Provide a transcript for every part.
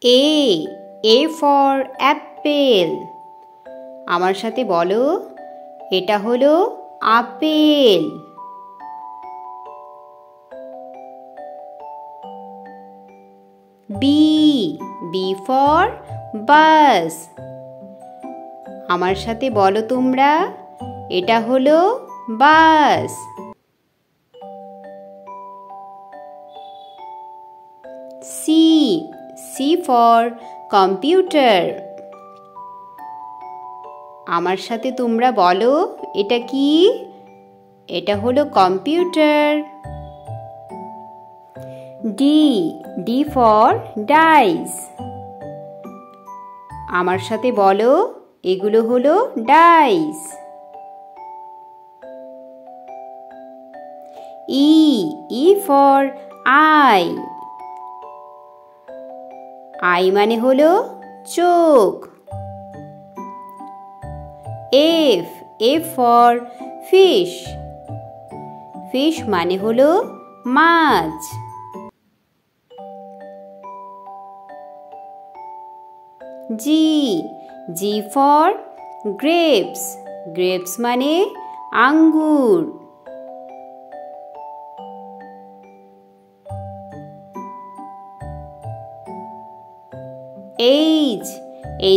A for apple। আমার সাথে বলো, এটা হলো আপেল। B for bus। আমার সাথে বলো তোমরা, এটা হলো বাস। C for computer। আমার সাথে তোমরা বলো, এটা কি? এটা হলো কম্পিউটার। D for dice। আমার সাথে বলো, এগুলো হলো dice. E for eye। Eye মানে হলো চোখ। F for fish। ফিশ মানে হলো মাছ। G for grapes। গ্রেপস মানে আঙ্গুর।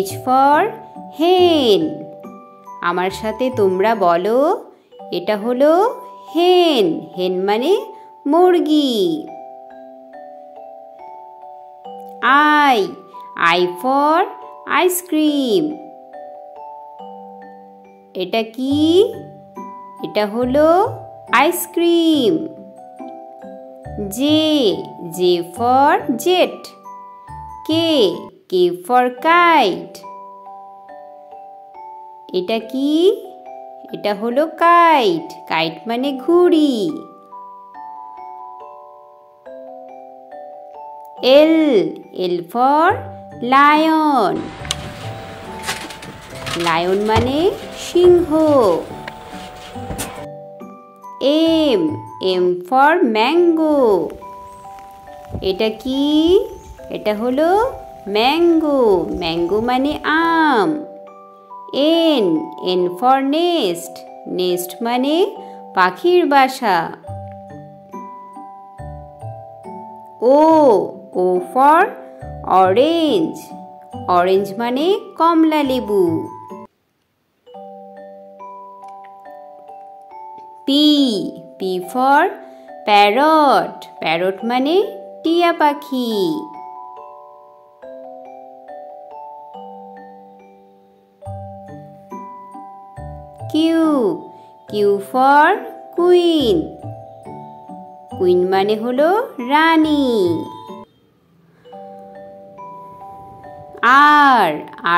H for hen। আমার সাথে তোমরা বলো, এটা হলো হেন। হেন মানে মুরগি। I for ice cream. এটা কি? এটা হলো ice cream. J for jet। K for kite। এটা কি? এটা হলো কাইট। কাইট মানে ঘুড়ি। L for lion। লায়ন মানে সিংহ। M for mango। এটা কি? এটা হলো ম্যাঙ্গো। ম্যাঙ্গো মানে আম। N for nest। নেস্ট মানে পাখির বাসা। O for orange। অরেঞ্জ মানে কমলা লেবু। P for parrot। প্যারট মানে টিয়া পাখি। Q for queen। কুইন মানে হলো রানী।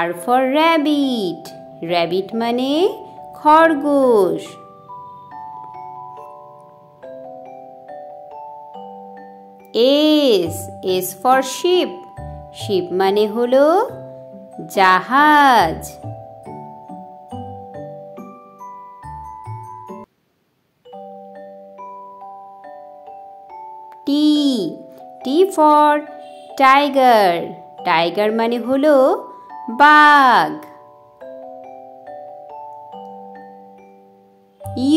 R for rabbit। rabbit মানে খরগোশ। S for ship। ship মানে হলো জাহাজ। T for tiger। টাইগার মানে হলো বাঘ।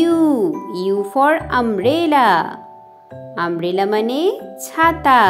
U for umbrella। umbrella মানে ছাতা।